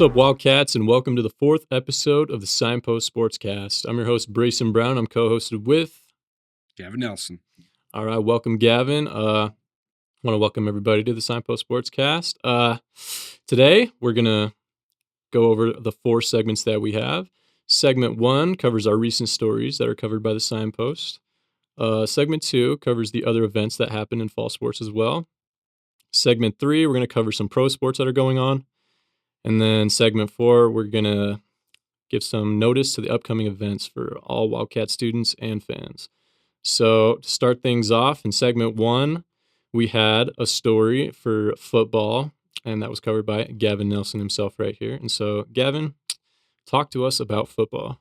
What's up, Wildcats, and welcome to the fourth episode of the Signpost SportsCast. I'm your host, Brayson Brown. I'm co-hosted with... Gavin Nelson. All right, welcome, Gavin. Want to welcome everybody to the Signpost SportsCast. Today, we're going to go over the four segments that we have. Segment 1 covers our recent stories that are covered by the Signpost. Segment 2 covers the other events that happen in fall sports as well. Segment 3, we're going to cover some pro sports that are going on. And then segment 4, we're going to give some notice to the upcoming events for all Wildcat students and fans. So to start things off, in segment 1, we had a story for football, and that was covered by Gavin Nelson himself right here. And so, Gavin, talk to us about football.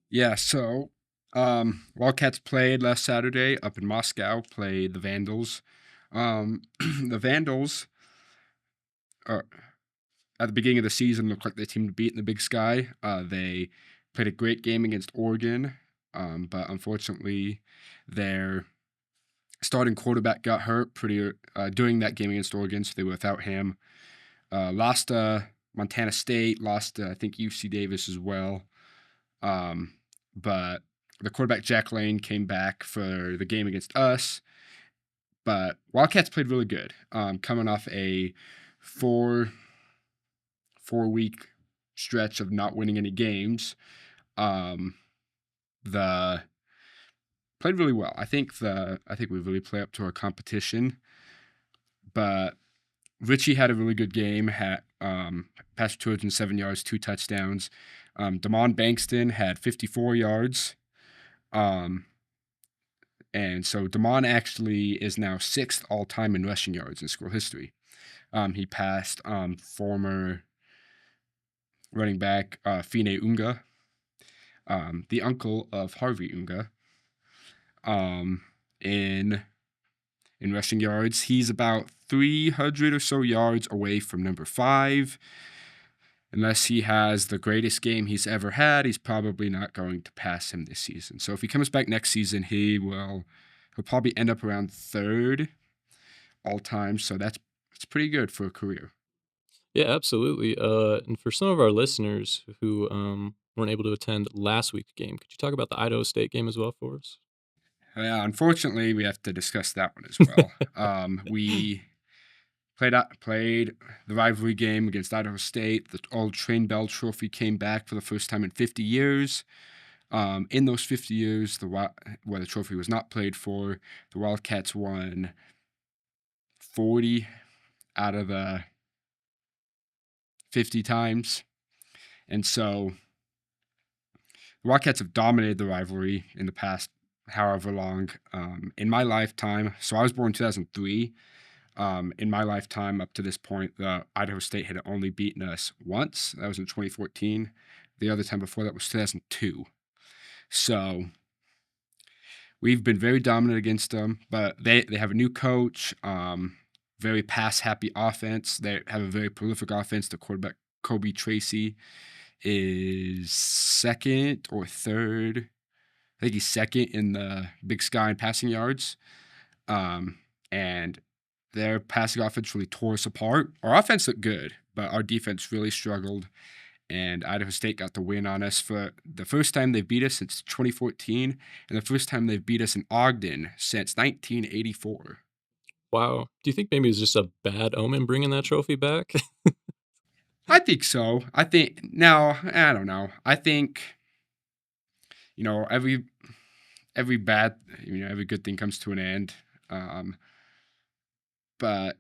Yeah, so Wildcats played last Saturday up in Moscow, played the Vandals. The Vandals are, at the beginning of the season, looked like the team to beat in the Big Sky. They played a great game against Oregon, but unfortunately their starting quarterback got hurt during that game against Oregon, so they were without him. Lost Montana State, lost I think UC Davis as well. But the quarterback, Jack Lane, came back for the game against us. But Wildcats played really good, coming off a four-week stretch of not winning any games. The played really well. I think we really play up to our competition. But Richie had a really good game. Passed 207 yards, 2 touchdowns. Damon Bankston had 54 yards. And so Damon actually is now 6th all-time in rushing yards in school history. He passed former running back Fine Unga, the uncle of Harvey Unga, in rushing yards. He's about 300 or so yards away from number 5. Unless he has the greatest game he's ever had, he's probably not going to pass him this season. So if he comes back next season, he'll probably end up around 3rd all time. So that's pretty good for a career. Yeah, absolutely. And for some of our listeners who weren't able to attend last week's game, could you talk about the Idaho State game as well for us? Unfortunately, we have to discuss that one as well. We played the rivalry game against Idaho State. The old Train Bell Trophy came back for the first time in 50 years. In those 50 years, where the trophy was not played for, the Wildcats won 40 out of the 50 times. And so the Wildcats have dominated the rivalry in the past however long. In my lifetime, so I was born in 2003. In my lifetime up to this point, the Idaho State had only beaten us once. That was in 2014. The other time before that was 2002. So we've been very dominant against them, but they have a new coach, very pass-happy offense. They have a very prolific offense. The quarterback, Kobe Tracy, is 2nd or 3rd. I think he's 2nd in the Big Sky in passing yards. And their passing offense really tore us apart. Our offense looked good, but our defense really struggled. And Idaho State got the win on us for the first time they've beat us since 2014, and the first time they've beat us in Ogden since 1984. Wow. Do you think maybe it's just a bad omen bringing that trophy back? I think so. I don't know. I think, every bad, every good thing comes to an end. But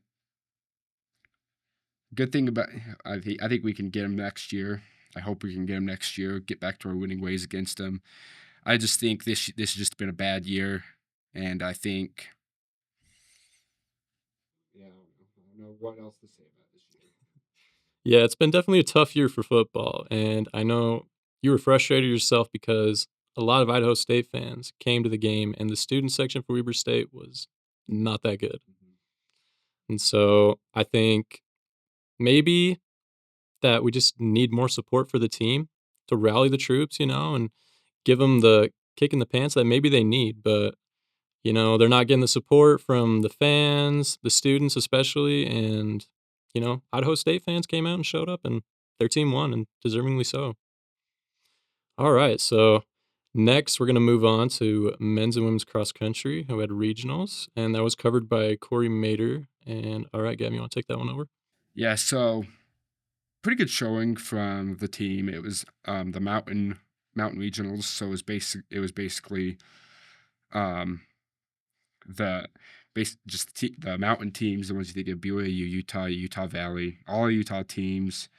good thing about, I think we can get him next year. I hope we can get him next year, get back to our winning ways against them. I just think this has just been a bad year, and I think, I don't know what else to say about this year. Yeah, it's been definitely a tough year for football, and I know you were frustrated yourself because a lot of Idaho State fans came to the game, and the student section for Weber State was not that good. And so I think maybe that we just need more support for the team to rally the troops, and give them the kick in the pants that maybe they need. But, they're not getting the support from the fans, the students especially, and, Idaho State fans came out and showed up and their team won, and deservingly so. All right, so next we're going to move on to men's and women's cross country, who had regionals, and that was covered by Corey Mater. And all right, Gavin, you want to take that one over? Yeah, so pretty good showing from the team. It was the mountain regionals, so it was basically um, the the mountain teams, the ones you think of BYU, Utah, Utah Valley, all Utah teams,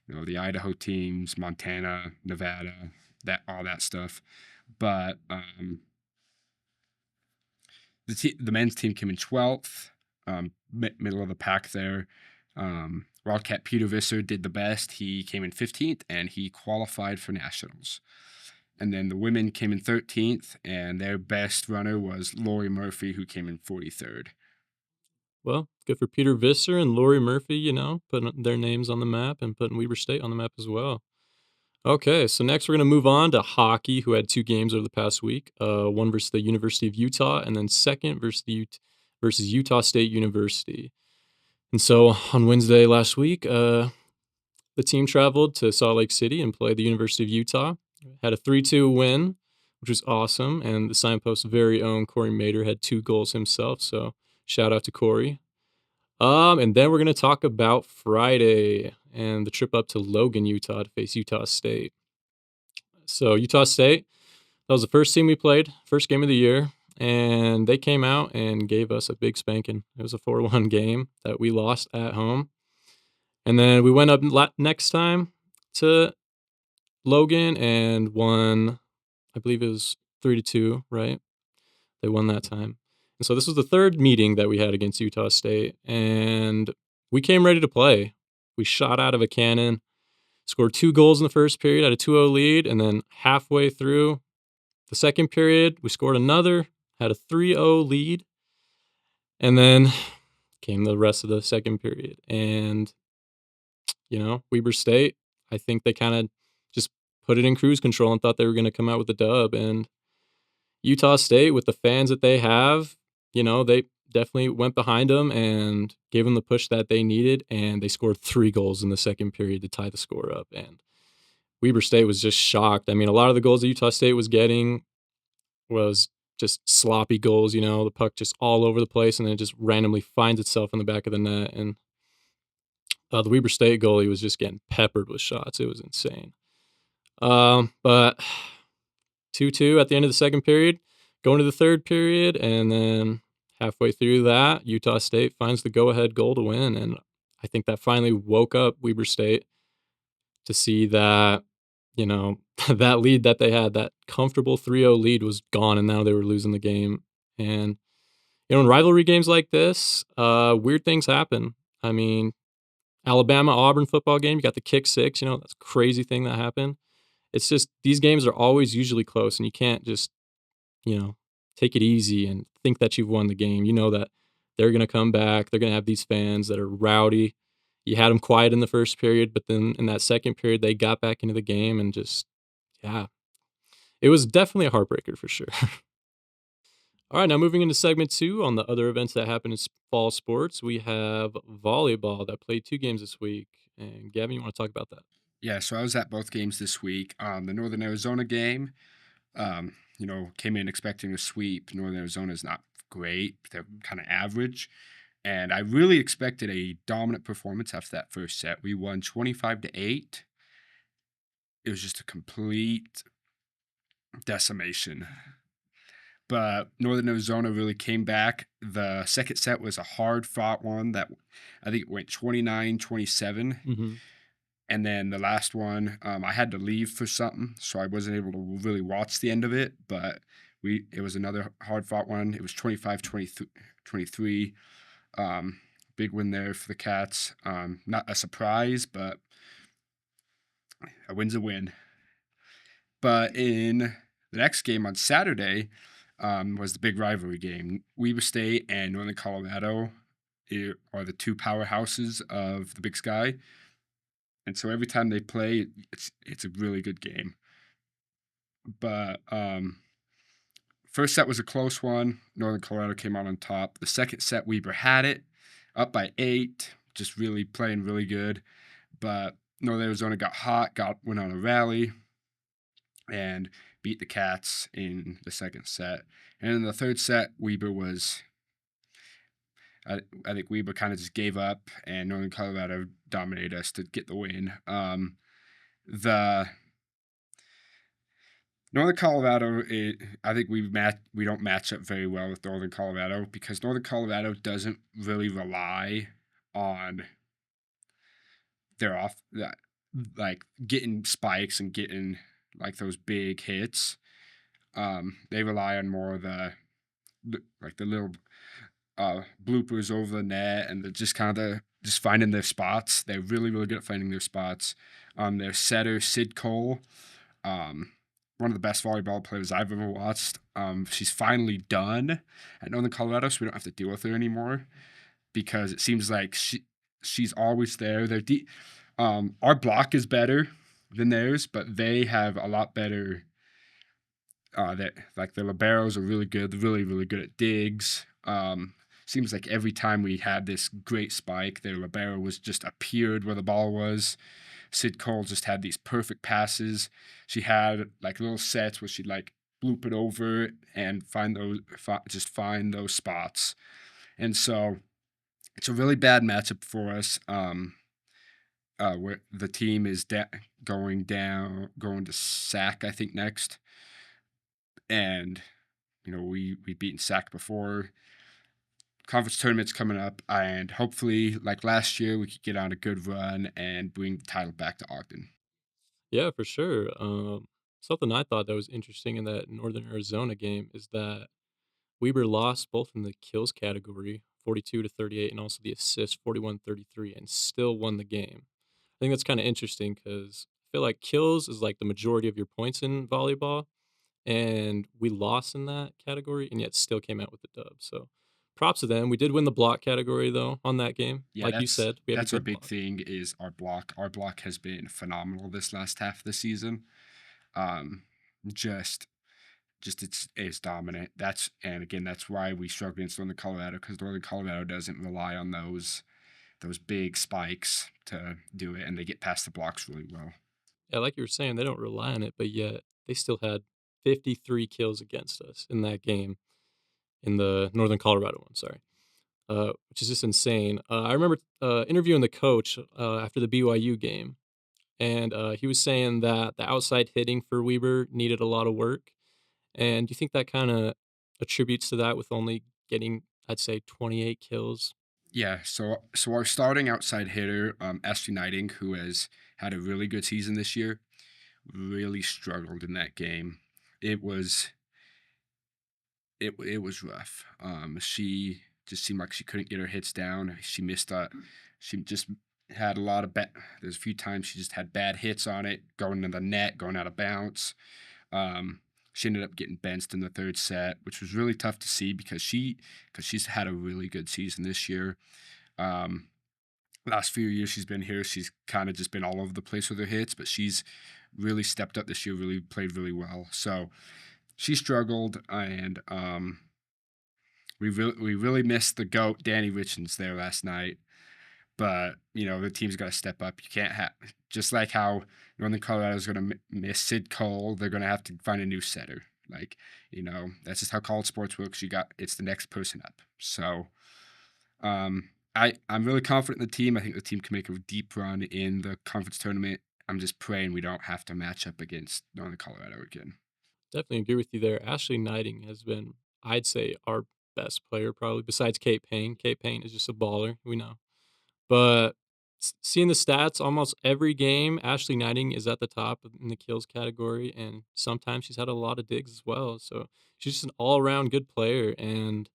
the Idaho teams, Montana, Nevada, that all that stuff. But the men's team came in 12th, middle of the pack there. Wildcat Peter Visser did the best. He came in 15th, and he qualified for nationals. And then the women came in 13th, and their best runner was Lori Murphy, who came in 43rd. Well, good for Peter Visser and Lori Murphy, putting their names on the map and putting Weber State on the map as well. Okay, so next we're going to move on to hockey, who had two games over the past week. One versus the University of Utah, and then second versus Utah State University. And so on Wednesday last week, the team traveled to Salt Lake City and played the University of Utah. Had a 3-2 win, which was awesome. And the Signpost's very own Corey Mater had 2 goals himself. So shout out to Corey. And then we're going to talk about Friday and the trip up to Logan, Utah to face Utah State. So Utah State, that was the first team we played, first game of the year. And they came out and gave us a big spanking. It was a 4-1 game that we lost at home. And then we went up next time to Logan and won, I believe it was 3-2, right? They won that time. And so this was the third meeting that we had against Utah State, and we came ready to play. We shot out of a cannon, scored 2 goals in the first period, had a 2-0 lead, and then halfway through the second period, we scored another, had a 3-0 lead, and then came the rest of the second period. And Weber State, I think they kind of just put it in cruise control and thought they were going to come out with a dub. And Utah State, with the fans that they have, they definitely went behind them and gave them the push that they needed. And they scored 3 goals in the second period to tie the score up. And Weber State was just shocked. I mean, a lot of the goals that Utah State was getting was just sloppy goals, the puck just all over the place, and then it just randomly finds itself in the back of the net. And the Weber State goalie was just getting peppered with shots. It was insane. But 2-2 at the end of the second period, going to the third period, and then halfway through that, Utah State finds the go-ahead goal to win. And I think that finally woke up Weber State to see that, that lead that they had, that comfortable 3-0 lead was gone, and now they were losing the game. And, in rivalry games like this, weird things happen. I mean, Alabama-Auburn football game, you got the kick 6, that's a crazy thing that happened. It's just these games are always usually close, and you can't just, take it easy and think that you've won the game. You know that they're going to come back. They're going to have these fans that are rowdy. You had them quiet in the first period, but then in that second period, they got back into the game and just, yeah, it was definitely a heartbreaker for sure. All right, now moving into segment 2 on the other events that happen in fall sports, we have volleyball that played 2 games this week. And Gavin, you want to talk about that? Yeah, so I was at both games this week. The Northern Arizona game, came in expecting a sweep. Northern Arizona is not great; they're kind of average, and I really expected a dominant performance after that first set. We won 25-8. It was just a complete decimation. But Northern Arizona really came back. The second set was a hard-fought one that I think it went 29-27. Mm-hmm. And then the last one, I had to leave for something, so I wasn't able to really watch the end of it. But it was another hard-fought one. It was 25-23. Big win there for the Cats. Not a surprise, but a win's a win. But in the next game on Saturday was the big rivalry game. Weber State and Northern Colorado are the 2 powerhouses of the Big Sky. And so every time they play, it's a really good game. But first set was a close one. Northern Colorado came out on top. The second set, Weber had it, up by 8, just really playing really good. But Northern Arizona got hot, went on a rally, and beat the Cats in the second set. And in the third set, Weber was I think Weber kind of just gave up, and Northern Colorado dominated us to get the win. The Northern Colorado, I think we don't match up very well with Northern Colorado because Northern Colorado doesn't really rely on their like getting spikes and getting like those big hits. They rely on more of the little bloopers over the net and just kind of just finding their spots. They're really really good at finding their spots. Their setter Sid Cole, um, one of the best volleyball players I've ever watched. She's finally done at Northern Colorado, so we don't have to deal with her anymore because it seems like she's always there. Our block is better than theirs, but they have a lot better. That like the liberos are really good. They're really really good at digs. Seems like every time we had this great spike, their libero was just appeared where the ball was. Sid Cole just had these perfect passes. She had like little sets where she'd like bloop it over and just find those spots. And so it's a really bad matchup for us. Where the team is going to SAC, I think, next. And we've beaten SAC before. Conference tournament's coming up, and hopefully, like last year, we could get on a good run and bring the title back to Ogden. Yeah, for sure. Something I thought that was interesting in that Northern Arizona game is that Weber lost both in the kills category, 42 to 38, and also the assists, 41-33, and still won the game. I think that's kind of interesting because I feel like kills is like the majority of your points in volleyball, and we lost in that category and yet still came out with the dub. So props to them. We did win the block category though on that game. Yeah, Like you said, we have a that's our good big block. thing is our block. Our block has been phenomenal this last half of the season. Um, just it's dominant. And again that's why we struggle against Northern Colorado because Northern Colorado doesn't rely on those big spikes to do it, and they get past the blocks really well. Yeah, like you were saying, they don't rely on it, but yet they still had 53 kills against us in that game in the Northern Colorado one, sorry. Which is just insane. I remember interviewing the coach after the BYU game, and he was saying that the outside hitting for Weber needed a lot of work. And do you think that kind of attributes to that with only getting, I'd say, 28 kills? Yeah, so our starting outside hitter, Ashley Nighting, who has had a really good season this year, really struggled in that game. It was it was rough. She just seemed like she couldn't get her hits down. She missed she just had a lot of there's a few times she just had bad hits on it, going to the net, going out of bounds. She ended up getting benched in the third set, which was really tough to see because she's had a really good season this year. Um, Last few years she's been here, she's kind of just been all over the place with her hits, but she's really stepped up this year, really played really well. So she struggled, and we really missed the goat Danny Richens there last night. But the team's got to step up. You can't have just like how Northern Colorado is going to miss Sid Cole. They're going to have to find a new setter. Like that's just how college sports works. It's the next person up. So I'm really confident in the team. I think the team can make a deep run in the conference tournament. I'm just praying we don't have to match up against Northern Colorado again. Definitely agree with you there. Ashley Nighting has been, I'd say, our best player probably besides Kate Payne. Kate Payne is just a baller, we know. But seeing the stats, almost every game, Ashley Nighting is at the top in the kills category, and sometimes she's had a lot of digs as well. So she's just an all around good player. And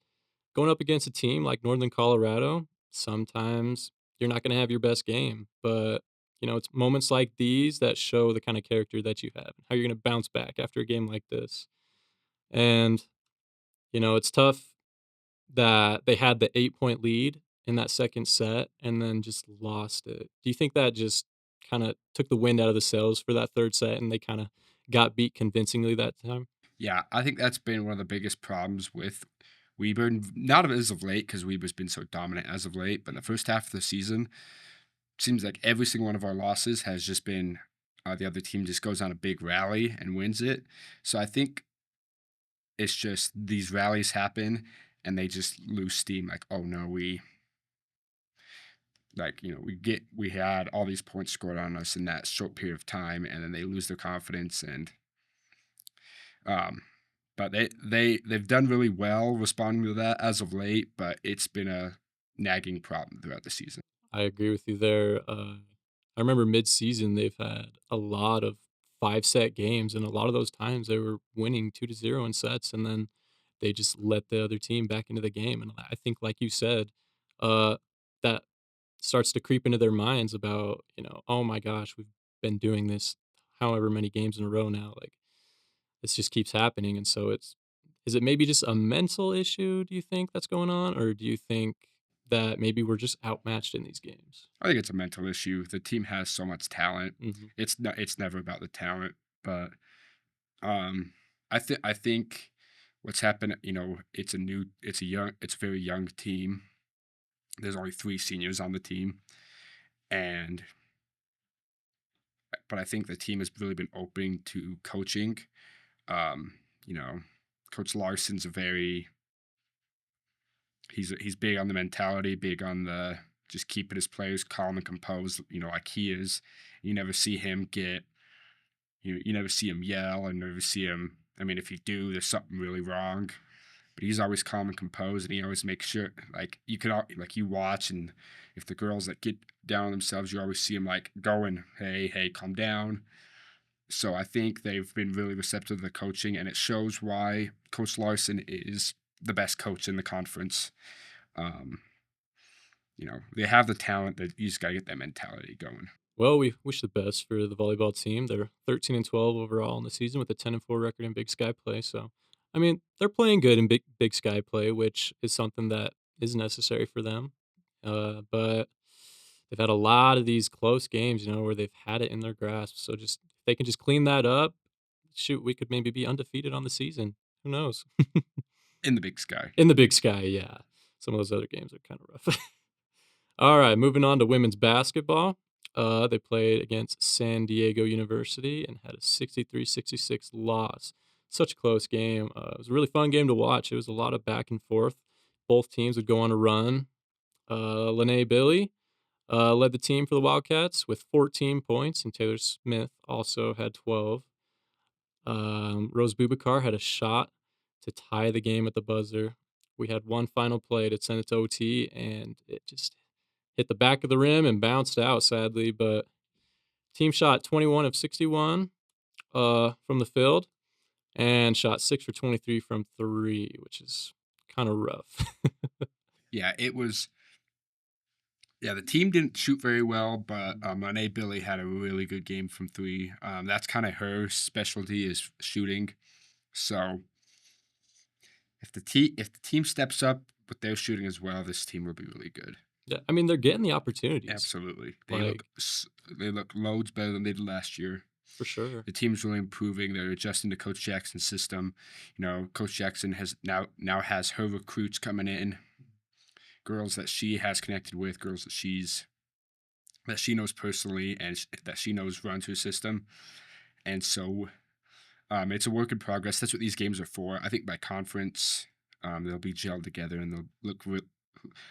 going up against a team like Northern Colorado, sometimes you're not going to have your best game. But, it's moments like these that show the kind of character that you have, how you're going to bounce back after a game like this. And, it's tough that they had the 8-point lead in that second set and then just lost it. Do you think that just kinda took the wind out of the sails for that 3rd set and they kinda got beat convincingly that time? Yeah, I think that's been one of the biggest problems with Weber. Not as of late because Weber's been so dominant as of late, but in the first half of the season, seems like every single one of our losses has just been the other team just goes on a big rally and wins it. So I think it's just these rallies happen and they just lose steam. Like, oh no, we had all these points scored on us in that short period of time, and then they lose their confidence. And um, but they've done really well responding to that as of late. But it's been a nagging problem throughout the season. I agree with you there. I remember mid-season they've had a lot of 5-set games, and a lot of those times they were winning 2-0 in sets, and then they just let the other team back into the game. And I think, like you said, that starts to creep into their minds about, oh my gosh, we've been doing this however many games in a row now. Like this just keeps happening, and so is it maybe just a mental issue, do you think, that's going on? Or do you think that maybe we're just outmatched in these games? I think it's a mental issue. The team has so much talent. Mhm. It's never about the talent, but um, I think what's happened. It's a very young team. There's only 3 seniors on the team, and but I think the team has really been open to coaching. Um, you know, Coach Larson's a very he's big on the mentality, big on the just keeping his players calm and composed. Like he is. You never see him get you never see him yell, and never see him. I mean, if you do, there's something really wrong. But he's always calm and composed, and he always makes sure, like you watch, and if the girls that get down on themselves, you always see him like going, hey, hey, calm down. So I think they've been really receptive to the coaching, and it shows why Coach Larson is the best coach in the conference. Um, they have the talent that you just got to get that mentality going. Well, we wish the best for the volleyball team. They're 13-12 overall in the season with a 10-4 record in Big Sky play. So, I mean, they're playing good in Big Sky play, which is something that is necessary for them. But they've had a lot of these close games, where they've had it in their grasp. So just if they can just clean that up, shoot, we could maybe be undefeated on the season. Who knows? In the Big Sky. In the Big Sky, yeah. Some of those other games are kind of rough. All right, moving on to women's basketball. They played against San Diego University and had a 63-66 loss. Such a close game. It was a really fun game to watch. It was a lot of back and forth. Both teams would go on a run. Lene Billy led the team for the Wildcats with 14 points, and Taylor Smith also had 12. Rose Bubakar had a shot to tie the game at the buzzer. We had one final play to send it to OT, and it just hit the back of the rim and bounced out, sadly. But team shot 21 of 61 from the field and shot 6 for 23 from three, which is kind of rough. Yeah, it was. Yeah, the team didn't shoot very well, but Monet Billy had a really good game from three. That's kind of her specialty is shooting. So if the team steps up with their shooting as well, this team will be really good. Yeah, I mean, they're getting the opportunities, Absolutely, like, they look loads better than they did last year. for sure. The team's really improving. They're adjusting to Coach Jackson's system. Coach Jackson has now has her recruits coming in, girls that she has connected with, girls that she knows personally and that she knows runs her system. And so it's a work in progress. That's what these games are for. I think by conference, they'll be gelled together and they'll look.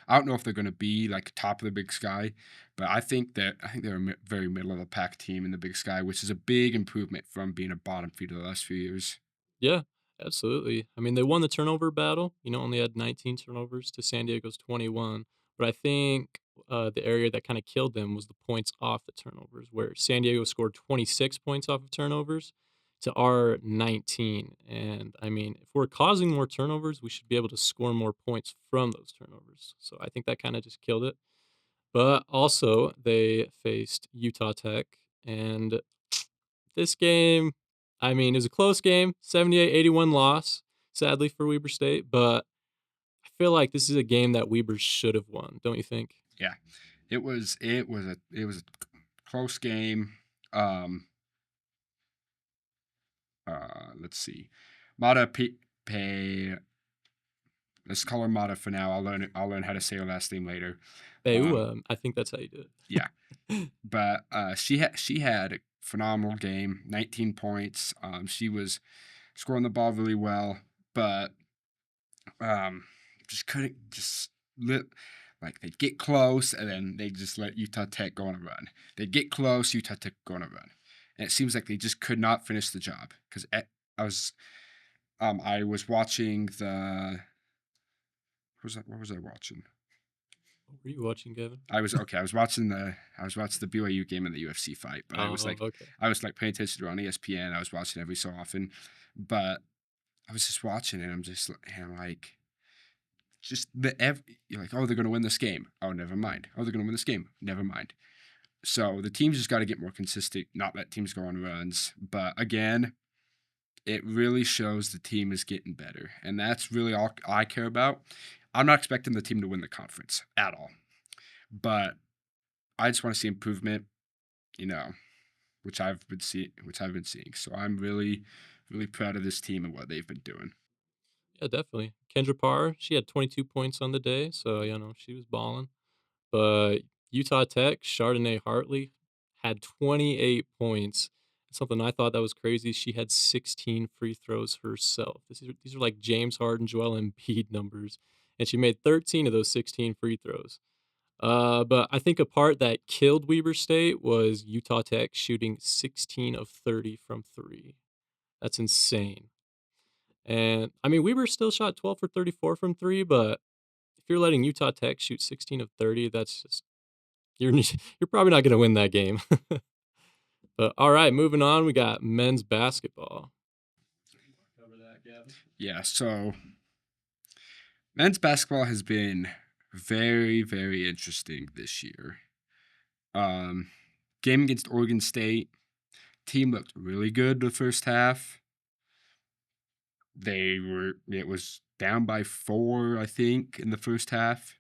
I don't know if they're going to be like top of the Big Sky, but I think they're a very middle of the pack team in the Big Sky, which is a big improvement from being a bottom feed the last few years. Yeah, absolutely. I mean, they won the turnover battle, only had 19 turnovers to San Diego's 21. But I think the area that kind of killed them was the points off the turnovers, where San Diego scored 26 points off of turnovers to our 19. And I mean, if we're causing more turnovers, we should be able to score more points from those turnovers. So I think that kind of just killed it. But also, they faced Utah Tech, and this game, I mean, it was a close game, 78-81 loss, sadly for Weber State, but I feel like this is a game that Weber should have won, don't you think? Yeah, it was a close game. Um, let's see, Mata Pe Let's call her Mata for now. I'll learn how to say her last name later. I think that's how you do Yeah, it. but she had a phenomenal game, 19 points. She was scoring the ball really well, but um, just couldn't just lit like they'd get close and then they just let Utah Tech go on a run. They'd get close, Utah Tech go on a run, and it seems like they just could not finish the job. Because I was I was watching the what was I watching? What were you watching, Gavin? I was okay. I was watching the BYU game and the UFC fight, but Oh, okay. I was like paying attention to it on ESPN. I was watching every so often, but I was just watching it. And I'm like, you're like, oh, they're gonna win this game. Oh, never mind. Oh, they're gonna win this game. Never mind. So the teams just got to get more consistent, not let teams go on runs. But again, it really shows the team is getting better, and that's really all I care about. I'm not expecting the team to win the conference at all, but I just want to see improvement. You know, which I've been seeing. So I'm really, really proud of this team and what they've been doing. Yeah, definitely. Kendra Parr, she had 22 points on the day, so she was balling. But Utah Tech, Chardonnay Hartley had 28 points. Something I thought that was crazy. She had 16 free throws herself. These are like James Harden, Joel Embiid numbers, and she made 13 of those 16 free throws. But I think a part that killed Weber State was Utah Tech shooting 16 of 30 from three. That's insane. And I mean, Weber still shot 12 for 34 from three, but if you're letting Utah Tech shoot 16 of 30, that's just you're you're probably not going to win that game. But all right, moving on, we got men's basketball. Cover that, Gavin. Yeah. So men's basketball has been very, very interesting this year. Um, Game against Oregon State, team looked really good the first half. It was down by 4, I think, in the first half.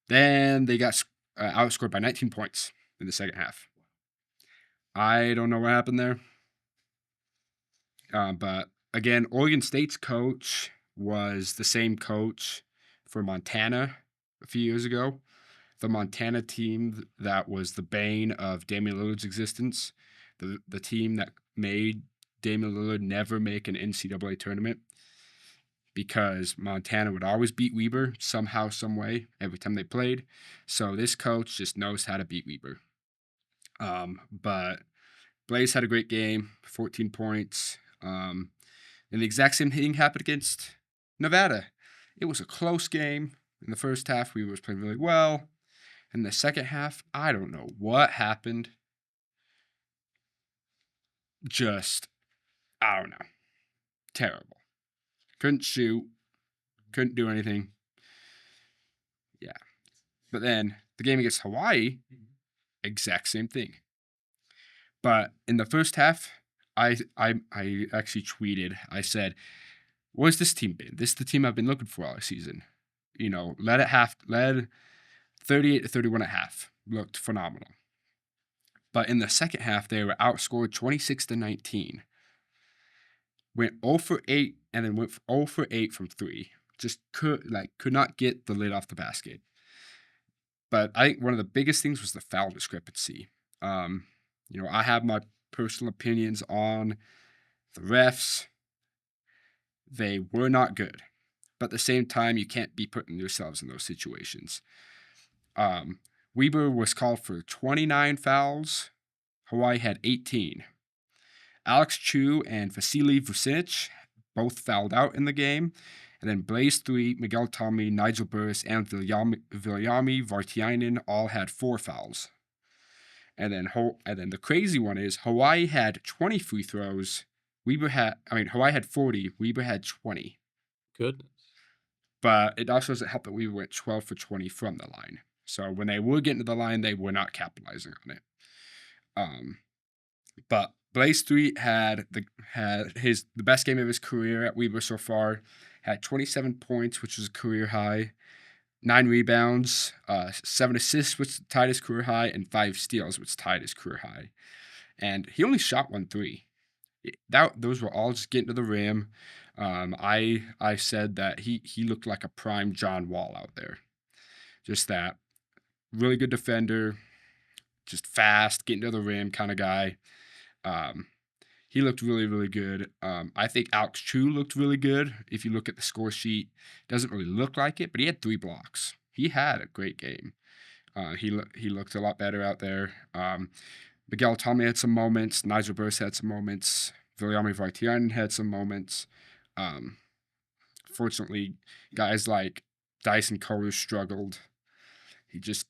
Then they got outscored by 19 points in the second half. I don't know what happened there. But again, Oregon State's coach was the same coach for Montana a few years ago. The Montana team that was the bane of Damian Lillard's existence, the team that made Damian Lillard never make an NCAA tournament because Montana would always beat Weber somehow, some way, every time they played. So this coach just knows how to beat Weber. But Blaze had a great game, 14 points. And the exact same thing happened against Nevada. It was a close game. In the first half, Weber was playing really well. In the second half, I don't know what happened. Just, I don't know. Terrible. Couldn't shoot. Couldn't do anything. Yeah. But then the game against Hawaii, exact same thing. But in the first half, I actually tweeted. I said, "Where's this team been? This is the team I've been looking for all season. Led 38 to 31 and a half. Looked phenomenal. But in the second half, they were outscored 26 to 19. Went 0 for 8 and then went 0 for 8 from 3. Just could not get the lid off the basket. But I think one of the biggest things was the foul discrepancy. I have my personal opinions on the refs. They were not good. But at the same time, you can't be putting yourselves in those situations. Weber was called for 29 fouls. Hawaii had 18. Alex Chu and Vasily Vucinic both fouled out in the game. And then Blaze 3, Miguel Tommy, Nigel Burris, and Viljami Vartiainen all had 4 fouls. And then the crazy one is Hawaii had 20 free throws. Hawaii had 40. Weber had 20. Goodness. But it also doesn't help that Weber went 12 for 20 from the line. So when they were getting to the line, they were not capitalizing on it. But Blaze 3 had the best game of his career at Weber so far. Had 27 points, which was a career high, 9 rebounds, 7 assists, which tied his career high, and 5 steals, which tied his career high. And he only shot 1 3. That those were all just getting to the rim. I said that he looked like a prime John Wall out there. Just that really good defender, just fast, getting to the rim kind of guy. Um, he looked really, really good. I think Alex Chu looked really good. If you look at the score sheet, doesn't really look like it, but he had 3 blocks. He had a great game. He looked a lot better out there. Miguel Tommy had some moments. Nigel Burst had some moments. Viliami Vartian had some moments. Um, Fortunately, guys like Dyson Kohler struggled. He just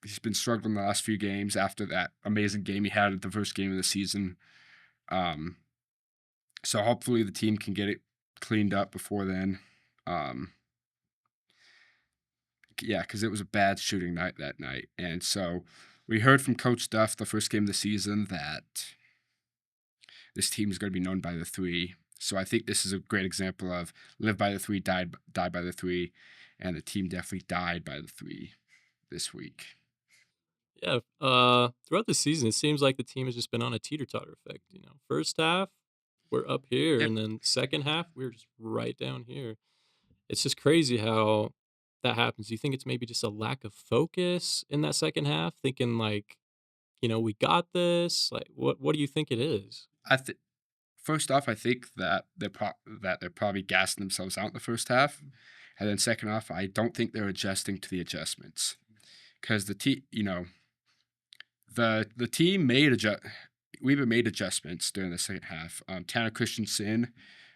he's been struggling the last few games after that amazing game he had at the first game of the season. Um, so hopefully the team can get it cleaned up before then. Um, yeah, because it was a bad shooting night that night, and so we heard from Coach Duff the first game of the season that this team is going to be known by the three. So I think this is a great example of live by the three, die by the three, and the team definitely died by the three this week. Yeah, throughout the season, it seems like the team has just been on a teeter-totter effect, First half, we're up here, Yep. and then second half, we're just right down here. It's just crazy how that happens. Do you think it's maybe just a lack of focus in that second half? Thinking like, "We got this." Like, what do you think it is? I th- First off, I think that they're probably gassing themselves out in the first half, and then second off, I don't think they're adjusting to the adjustments because the team we've made adjustments during the second half. Tanner Christensen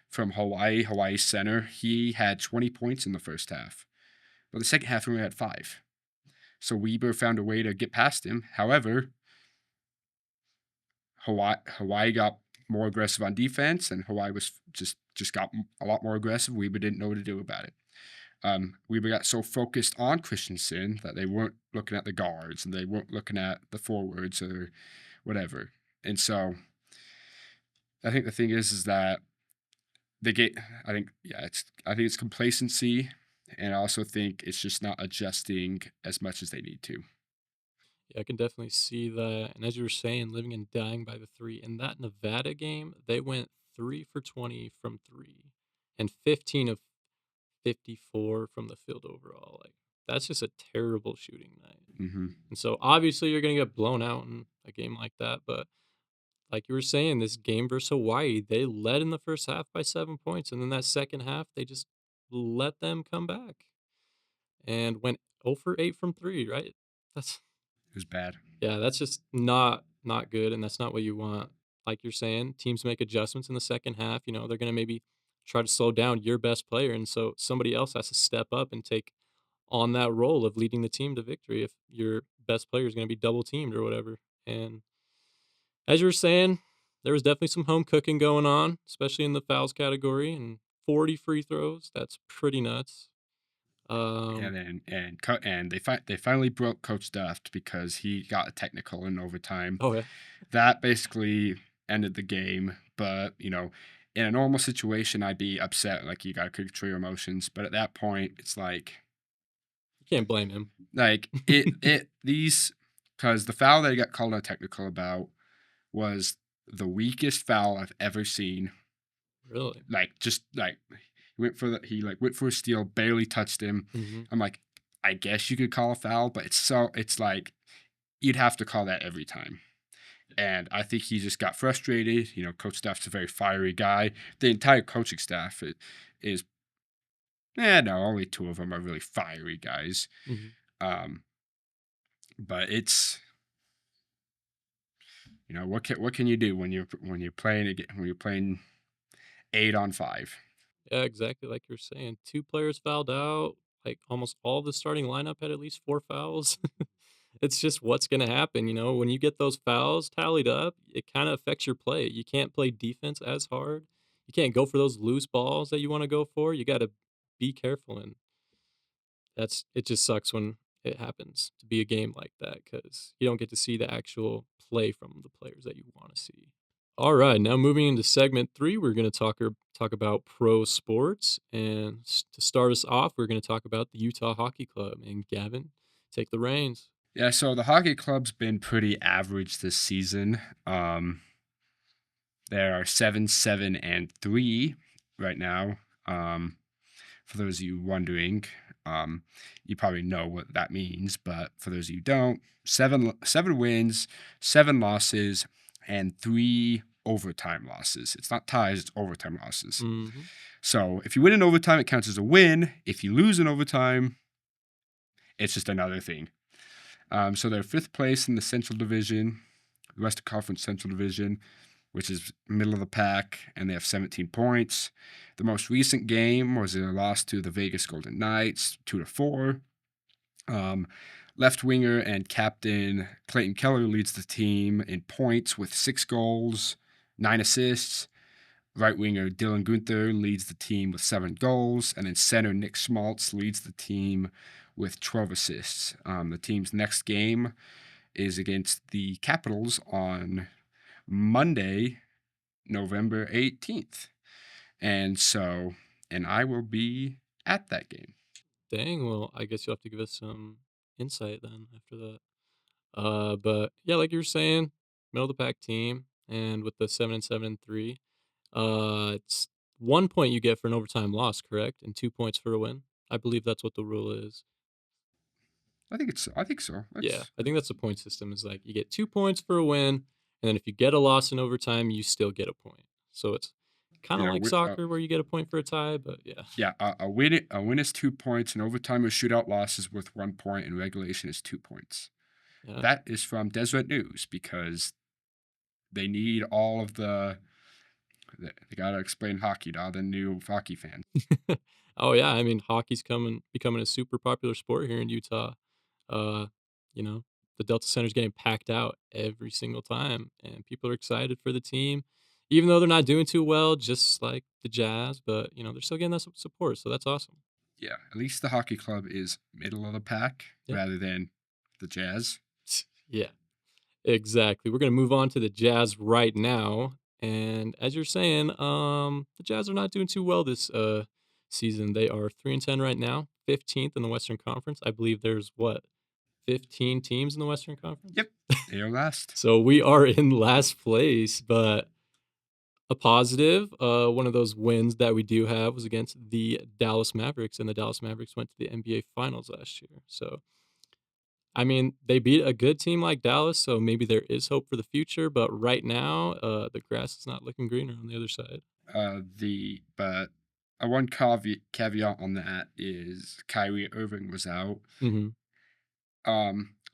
from Hawaii center, he had 20 points in the first half, but the second half we only had 5. So Weber found a way to get past him. However, Hawaii got more aggressive on defense, and Hawaii was just got a lot more aggressive. Weber didn't know what to do about it. Weber got so focused on Christensen that they weren't looking at the guards and they weren't looking at the forwards or whatever. And so I think the thing is that they get. I think it's complacency, and I also think it's just not adjusting as much as they need to. Yeah, I can definitely see that. And as you were saying, living and dying by the three. In that Nevada game, they went 3 for 20 from three and 15 of 54 from the field overall. Like, that's just a terrible shooting night. Hmm. And so obviously you're going to get blown out in a game like that. But like you were saying, this game versus Hawaii, they led in the first half by 7 points. And then that second half, they just let them come back and went 0 for 8 from three, right? That's It was bad. Yeah, that's just not good, and that's not what you want. Like you're saying, teams make adjustments in the second half, they're gonna maybe try to slow down your best player, and so somebody else has to step up and take on that role of leading the team to victory if your best player is gonna be double teamed or whatever. And as you were saying, there was definitely some home cooking going on, especially in the fouls category, and 40 free throws, that's pretty nuts. And Um then and they finally broke Coach Duft because he got a technical in overtime. Oh, yeah. That basically ended the game. But in a normal situation, I'd be upset. Like you got to control your emotions. But at that point, it's You can't blame him. like it these because the foul that he got called a technical about was the weakest foul I've ever seen. Really. Like just like he went for a steal, barely touched him. Mhm. I'm like, I guess you could call a foul, but it's like you'd have to call that every time. And I think he just got frustrated. Coach Staff's a very fiery guy. The entire coaching staff is no, only 2 of them are really fiery guys. Mhm. Um, but it's what can you do when you're playing 8-on-5? Yeah, exactly like you're saying. 2 players fouled out, like, almost all the starting lineup had at least 4 fouls. It's just what's gonna happen, when you get those fouls tallied up, it kinda affects your play. You can't play defense as hard. You can't go for those loose balls that you wanna go for. You gotta be careful, and it just sucks when it happens to be a game like that because you don't get to see the actual play from the players that you wanna see. All right, now moving into segment 3, we're going to talk about pro sports, and to start us off, we're going to talk about the Utah Hockey Club. And Gavin, take the reins. Yeah, so the hockey club's been pretty average this season. Um, They are 7-7-3 right now. For those of you wondering, um, you probably know what that means, but for those of you who don't, seven wins, 7 losses, and 3 overtime losses. It's not ties; it's overtime losses. Mhm. So if you win in overtime, it counts as a win. If you lose in overtime, it's just another thing. So they're 5th place in the Central Division, the Western Conference Central Division, which is middle of the pack, and they have 17 points. The most recent game was a loss to the Vegas Golden Knights, 2-4. Left winger and captain Clayton Keller leads the team in points with 6 goals, 9 assists. Right winger Dylan Gunther leads the team with 7 goals, and then center Nick Schmaltz leads the team with 12 assists. The team's next game is against the Capitals on Monday, November 18th. And I will be at that game. Dang, well, I guess you'll have to give us some insight then after that. But yeah, like you were saying, middle of the pack team, and with the 7-7-3, it's 1 point you get for an overtime loss, correct? And 2 points for a win. I believe that's what the rule is. I think so. Yeah, That's I think that's the point system. Is like you get 2 points for a win, and then if you get a loss in overtime, you still get a point. So it's kind of yeah, like soccer where you get a point for a tie, but yeah, yeah. A win is 2 points, and overtime or shootout loss is worth 1 point, and regulation is 2 points. yeah. That is from Deseret News because they need all of they gotta explain hockey to all the new hockey fans. Oh yeah, I mean hockey's becoming a super popular sport here in Utah. Uh, you know, the Delta Center's getting packed out every single time, and people are excited for the team, even though they're not doing too well, just like the Jazz. But they're still getting that support, so that's awesome. Yeah, at least the hockey club is middle of the pack Yeah, rather than the Jazz. yeah, exactly. We're gonna move on to the Jazz right now, and as you're saying, the Jazz are not doing too well this season. They are 3-10 right now, 15th in the Western Conference. I believe there's what 15 teams in the Western Conference. Yep, they are last. So we are in last place, but a positive, one of those wins that we do have was against the Dallas Mavericks, and the Dallas Mavericks went to the NBA Finals last year. So, I mean, they beat a good team like Dallas, so maybe there is hope for the future. But right now, the grass is not looking greener on the other side. The but one caveat on that is Kyrie Irving was out. Hmm.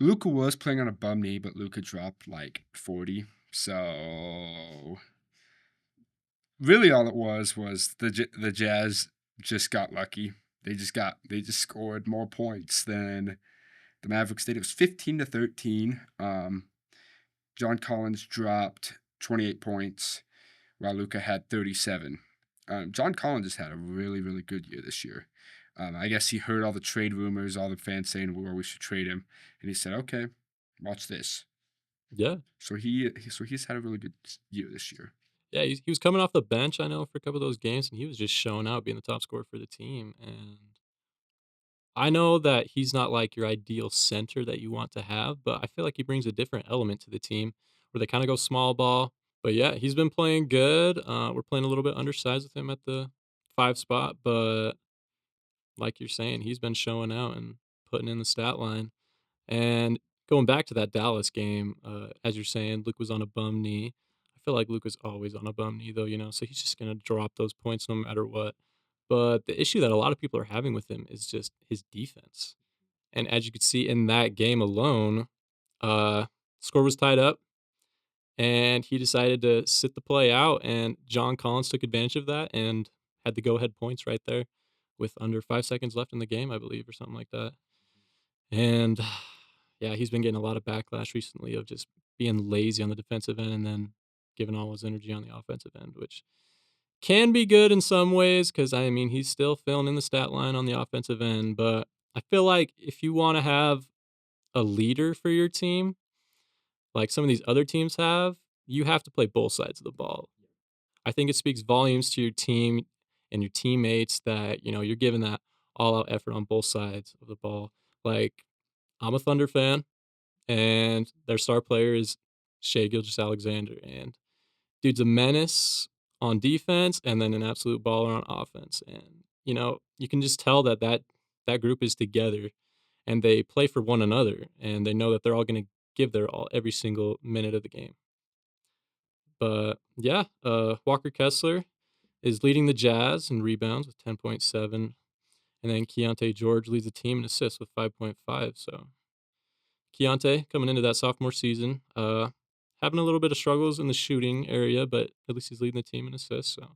Luca was playing on a bum knee, but Luca dropped like 40. So really, all it was the Jazz just got lucky. They just scored more points than the Mavericks did. It was 15-13. John Collins dropped 28 points, while Luca had 37. John Collins has had a really, really good year this year. I guess he heard all the trade rumors, all the fans saying, well, we should trade him. And he said, okay, watch this. Yeah, He's had a really good year this year. yeah, he was coming off the bench, I know, for a couple of those games, and he was just showing out, being the top scorer for the team. And I know that he's not like your ideal center that you want to have, but I feel like he brings a different element to the team where they kind of go small ball. But yeah, he's been playing good. We're playing a little bit undersized with him at the 5 spot, but like you're saying, he's been showing out and putting in the stat line. And going back to that Dallas game, as you're saying, Luke was on a bum knee. I feel like Luke was always on a bum knee, though, so he's just going to drop those points no matter what. But the issue that a lot of people are having with him is just his defense. And as you could see in that game alone, uh, score was tied up, and he decided to sit the play out, and John Collins took advantage of that and had the go-ahead points right there with under 5 seconds left in the game, I believe, or something like that. And, yeah, he's been getting a lot of backlash recently of just being lazy on the defensive end and then giving all his energy on the offensive end, which can be good in some ways because, I mean, he's still filling in the stat line on the offensive end, but I feel like if you wanna have a leader for your team, like some of these other teams have, you have to play both sides of the ball. I think it speaks volumes to your team and your teammates that, you're giving that all out effort on both sides of the ball. Like, I'm a Thunder fan, and their star player is Shea Gilgeous-Alexander, and dude's a menace on defense and then an absolute baller on offense. And, you can just tell that group is together and they play for one another and they know that they're all going to give their all every single minute of the game. But yeah, Walker Kessler is leading the Jazz in rebounds with 10.7. And then Keontae George leads the team in assists with 5.5. So Keontae coming into that sophomore season, having a little bit of struggles in the shooting area, but at least he's leading the team in assists. So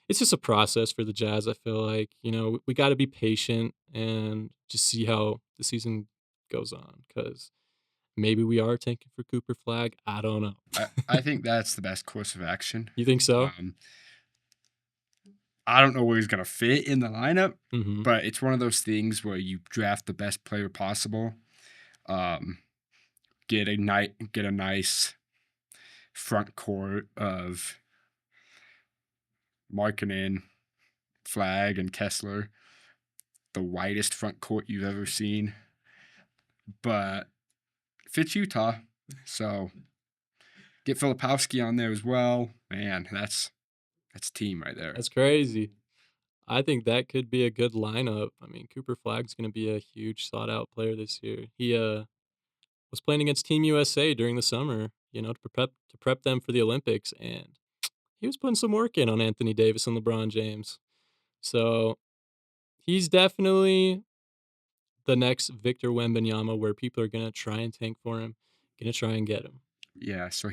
it's just a process for the Jazz. I feel like we got to be patient and just see how the season goes on because maybe we are tanking for Cooper Flag. I don't know. I think that's the best course of action. You think so? I don't know where he's going to fit in the lineup, Mm-hmm. but it's one of those things where you draft the best player possible, get a nice front court of Markkanen, Flag, and Kessler, the widest front court you've ever seen, but fits Utah, so get Filipowski on there as well. Man, that's team right there. That's crazy. I think that could be a good lineup. I mean, Cooper Flag's going to be a huge sought out player this year. He was playing against Team USA during the summer, to prep them for the Olympics, and he was putting some work in on Anthony Davis and LeBron James. So he's definitely the next Victor Wembanyama, where people are gonna try and tank for him, gonna try and get him. Yeah, so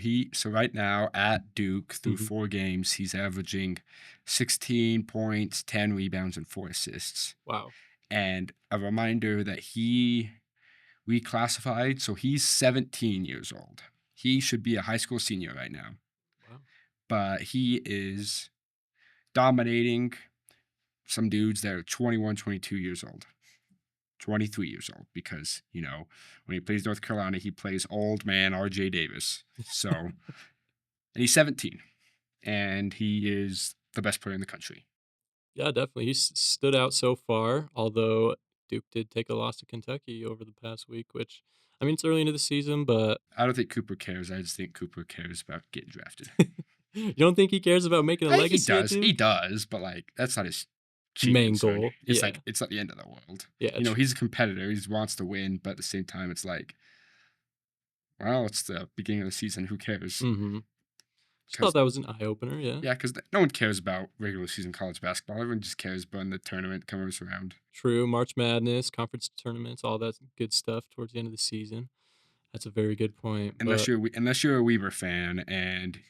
right now at Duke through Mhm. 4 games, he's averaging 16 points, 10 rebounds, and 4 assists. Wow. And a reminder that he reclassified, so he's 17 years old. He should be a high school senior right now, Wow. but he is dominating some dudes that are 21, 22 years old. 23 years old because, when he plays North Carolina, he plays old man RJ Davis. So, and he's 17 and he is the best player in the country. Yeah, definitely. He's stood out so far, although Duke did take a loss to Kentucky over the past week, which, I mean, it's early into the season, but I don't think Cooper cares. I just think Cooper cares about getting drafted. you don't think he cares about making a I think he legacy at does. He Duke? does, but that's not his chief Main concern. goal. It's Yeah. it's not the end of the world. Yeah, He's a competitor. He wants to win, but at the same time, it's like, well, it's the beginning of the season. Who cares? Mm-hmm. Just thought Because that was an eye opener, yeah. yeah, because no one cares about regular season college basketball. Everyone just cares about when the tournament comes around. True. March Madness, conference tournaments, all that good stuff towards the end of the season. That's a very good point. Unless But you're a Weber fan, and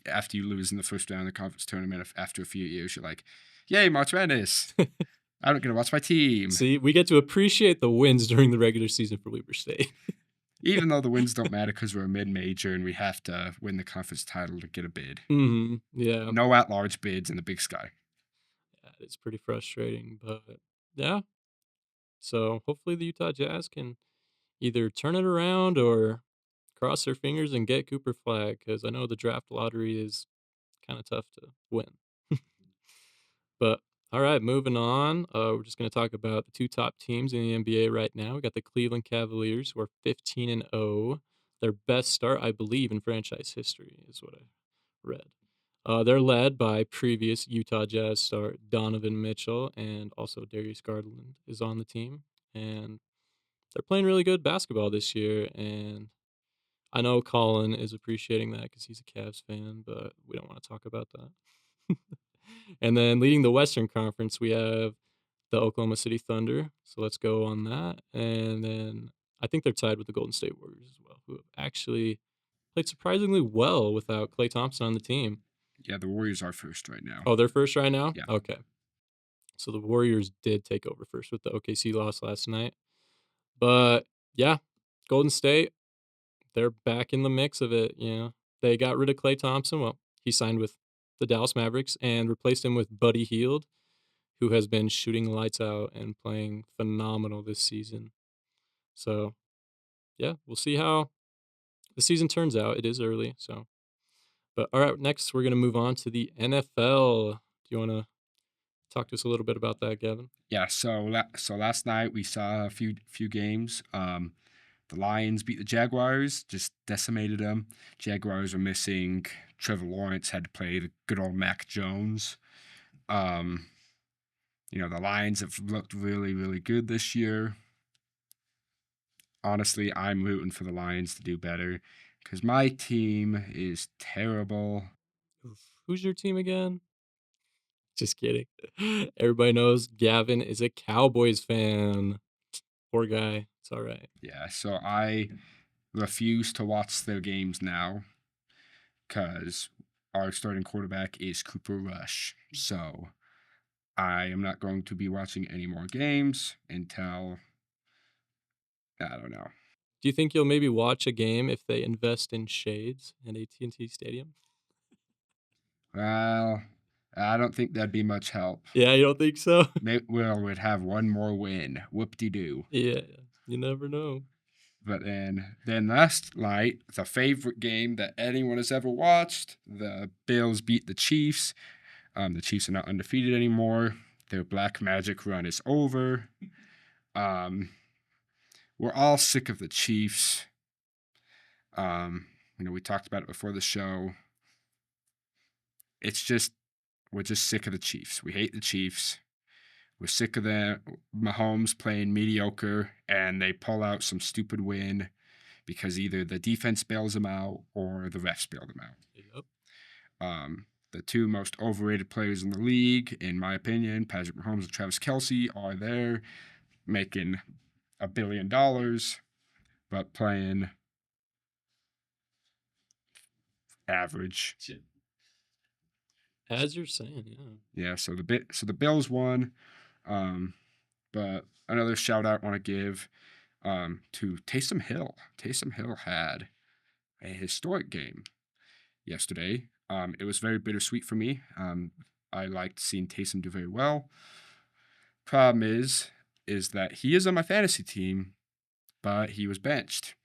after you lose in the first round of the conference tournament, after a few years, you're like, "Yay, March Madness! I don't get to watch my team." see, we get to appreciate the wins during the regular season for Weber State. Even though the wins don't matter because we're a mid-major and we have to win the conference title to get a bid. Mm-hmm. Yeah. No at-large bids in the Big Sky. Yeah, it's pretty frustrating, but yeah. So hopefully the Utah Jazz can either turn it around or cross their fingers and get Cooper Flag because I know the draft lottery is kind of tough to win. But all right, moving on. We're just going to talk about the two top teams in the NBA right now. We got the Cleveland Cavaliers, who are 15-0. Their best start, I believe, in franchise history, is what I read. They're led by previous Utah Jazz star Donovan Mitchell, and also Darius Garland is on the team. And they're playing really good basketball this year. And I know Colin is appreciating that because he's a Cavs fan, but we don't want to talk about that. And then leading the Western Conference, we have the Oklahoma City Thunder. So let's go on that. And then I think they're tied with the Golden State Warriors as well, who have actually played surprisingly well without Klay Thompson on the team. Yeah, the Warriors are first right now. Oh, they're first right now? Yeah. Okay. So the Warriors did take over first with the OKC loss last night. But yeah, Golden State, they're back in the mix of it. They got rid of Klay Thompson. Well, he signed with the Dallas Mavericks and replaced him with Buddy Hield, who has been shooting lights out and playing phenomenal this season. So yeah, we'll see how the season turns out. It is early, so. But all right, next we're gonna move on to the NFL. Do you want to talk to us a little bit about that, Gavin? Yeah, so last night we saw a few games. The Lions beat the Jaguars, just decimated them. Jaguars are missing Trevor Lawrence, had to play the good old Mac Jones. The Lions have looked really, really good this year. Honestly, I'm rooting for the Lions to do better because my team is terrible. Who's your team again? Just kidding. Everybody knows Gavin is a Cowboys fan. Poor guy. It's all right. Yeah, so I refuse to watch their games now because our starting quarterback is Cooper Rush. So I am not going to be watching any more games until, I don't know. Do you think you'll maybe watch a game if they invest in shades in AT&T Stadium? Well, I don't think that'd be much help. Yeah, you don't think so? We'd have one more win. Whoop-de-doo. Yeah, you never know. But then last night, the favorite game that anyone has ever watched, the Bills beat the Chiefs. The Chiefs are not undefeated anymore. Their black magic run is over. We're all sick of the Chiefs. We talked about it before the show. We're just sick of the Chiefs. We hate the Chiefs. We're sick of the Mahomes playing mediocre and they pull out some stupid win because either the defense bails them out or the refs bail them out. Yep. The two most overrated players in the league, in my opinion, Patrick Mahomes and Travis Kelce, are there making $1 billion, but playing average. As you're saying, yeah. Yeah, so the Bills won. But another shout out I want to give to Taysom Hill. Taysom Hill had a historic game yesterday. It was very bittersweet for me. I liked seeing Taysom do very well. Problem is that he is on my fantasy team, but he was benched.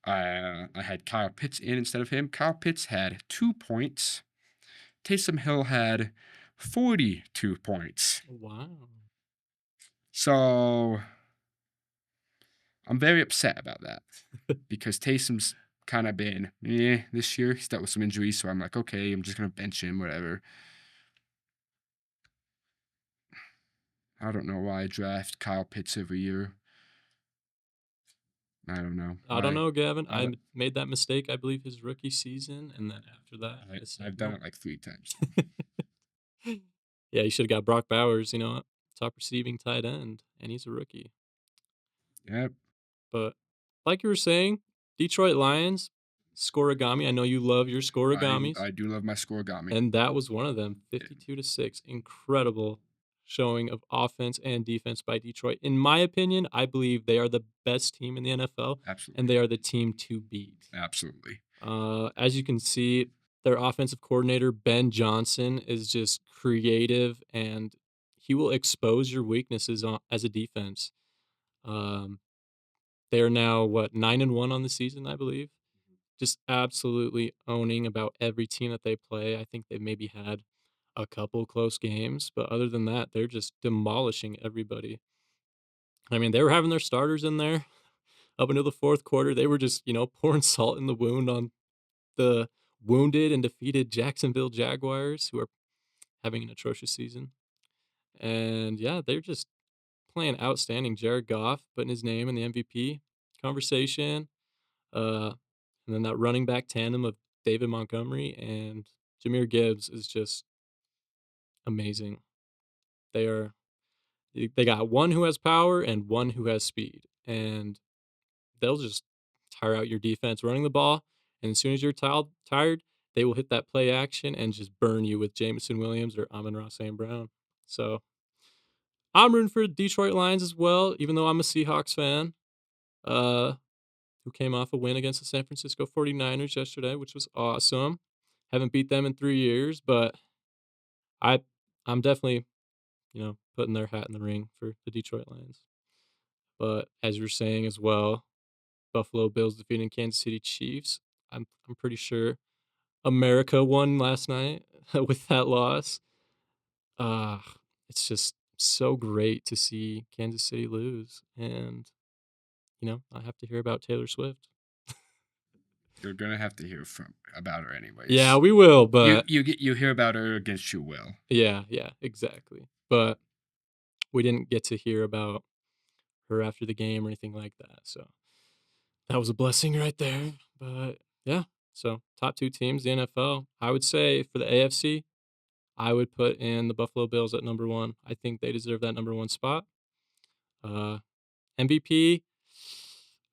I had Kyle Pitts in instead of him. Kyle Pitts had 2 points. Taysom Hill had 42 points. Wow. So I'm very upset about that because Taysom's kind of been this year. He's dealt with some injuries, so I'm like, okay, I'm just going to bench him, whatever. I don't know why I draft Kyle Pitts every year. I don't know. I don't know, Gavin. I don't- made that mistake, I believe, his rookie season, and then after that, I said I've done no. it like 3 times. Yeah, you should have got Brock Bowers, top receiving tight end, and he's a rookie. Yep. But like you were saying, Detroit Lions, scoregami. I know you love your scorigamis. I do love my scoregami. And that was one of them, 52-6. Incredible showing of offense and defense by Detroit. In my opinion, I believe they are the best team in the NFL. Absolutely. And they are the team to beat. Absolutely. As you can see, their offensive coordinator, Ben Johnson, is just creative and he will expose your weaknesses as a defense. They are now, 9-1 on the season, I believe. Just absolutely owning about every team that they play. I think they've maybe had a couple close games, but other than that, they're just demolishing everybody. I mean, they were having their starters in there up until the fourth quarter. They were just, pouring salt in the wound on the wounded and defeated Jacksonville Jaguars, who are having an atrocious season. And yeah, they're just playing outstanding. Jared Goff putting his name in the MVP conversation. And then that running back tandem of David Montgomery and Jahmyr Gibbs is just amazing. They got one who has power and one who has speed, and they'll just tire out your defense running the ball. And as soon as you're tired, they will hit that play action and just burn you with Jameson Williams or Amon-Ra St. Brown. So I'm rooting for the Detroit Lions as well, even though I'm a Seahawks fan. Who came off a win against the San Francisco 49ers yesterday, which was awesome. Haven't beat them in 3 years, but I I'm definitely, putting their hat in the ring for the Detroit Lions. But as you're saying as well, Buffalo Bills defeating Kansas City Chiefs. I'm pretty sure America won last night with that loss. Uh, it's just so great to see Kansas City lose. And, I have to hear about Taylor Swift. You're gonna have to hear about her Yeah, anyways. we will, You but you hear about her against your will. yeah, exactly. But we didn't get to hear about her after the game or anything like that. So that was a blessing right there. But yeah, so top two teams, the NFL. I would say for the AFC, I would put in the Buffalo Bills at number one. I think they deserve that number one spot. Uh, MVP,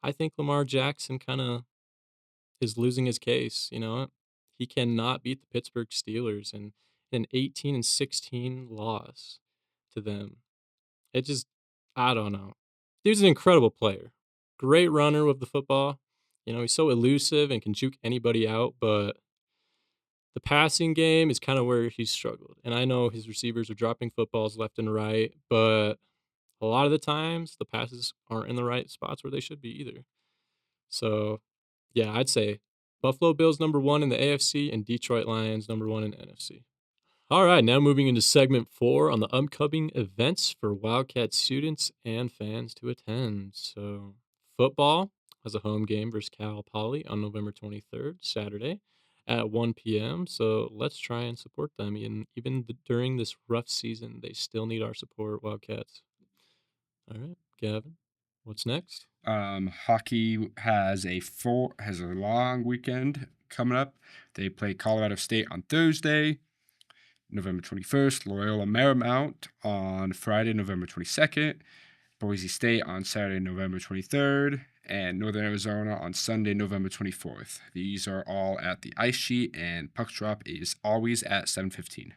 I think Lamar Jackson kind of is losing his case. He cannot beat the Pittsburgh Steelers and an 18-16 loss to them. It just, I don't know. Dude's an incredible player. Great runner with the football. He's so elusive and can juke anybody out, but the passing game is kind of where he's struggled. And I know his receivers are dropping footballs left and right, but a lot of the times the passes aren't in the right spots where they should be either. So, yeah, I'd say Buffalo Bills number one in the AFC and Detroit Lions number one in the NFC. All right, now moving into segment 4 on the upcoming events for Wildcat students and fans to attend. So, football has a home game versus Cal Poly on November 23rd, Saturday at 1 p.m. So, let's try and support them. And even during this rough season, they still need our support, Wildcats. All right, Gavin, what's next? Hockey has a long weekend coming up. They play Colorado State on Thursday, November 21st, Loyola Marymount on Friday, November 22nd, Boise State on Saturday, November 23rd, and Northern Arizona on Sunday, November 24th. These are all at the ice sheet, and puck drop is always at 7:15.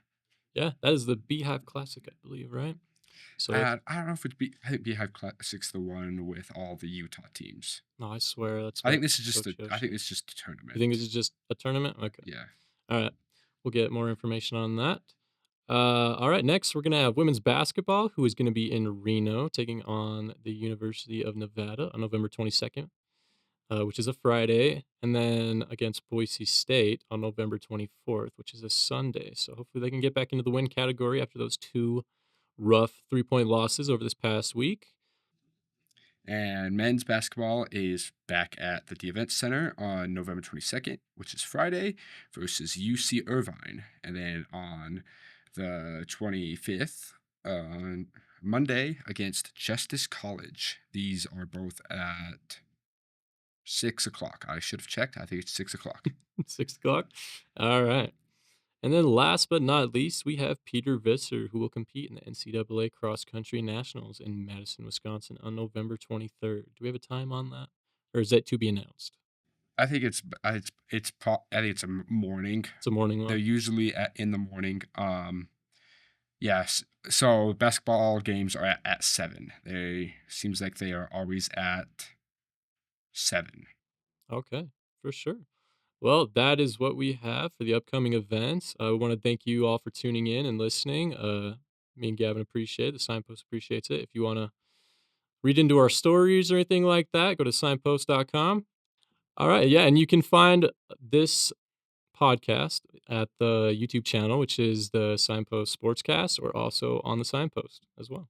Yeah, that is the Beehive Classic, I believe, right? So, I don't know if I think Beehive Classic's the one with all the Utah teams. no, I swear that's I what think this is just Coach Yosh I think said. it's just a You think tournament. this is just a tournament? Okay. Yeah. All right. We'll get more information on that. All right. Next, we're going to have women's basketball, who is going to be in Reno, taking on the University of Nevada on November 22nd, which is a Friday, and then against Boise State on November 24th, which is a Sunday. So hopefully they can get back into the win category after those two rough 3-point losses over this past week. And men's basketball is back at the Event Center on November 22nd, which is Friday, versus UC Irvine. And then on the 25th, on Monday, against Justice College. These are both at 6 o'clock. I should have checked. I think it's 6 o'clock. 6 o'clock. All right. And then last but not least, we have Peter Visser, who will compete in the NCAA Cross Country Nationals in Madison, Wisconsin on November 23rd. Do we have a time on that? Or is that to be announced? I think I think it's a morning. It's a morning They're one. usually in the morning. Yes. So basketball games are at 7. They seems like they are always at 7. Okay, for sure. Well, that is what we have for the upcoming events. I want to thank you all for tuning in and listening. Me and Gavin appreciate it. The Signpost appreciates it. If you want to read into our stories or anything like that, go to signpost.com. All right, yeah, and you can find this podcast at the YouTube channel, which is the Signpost Sportscast, or also on the Signpost as well.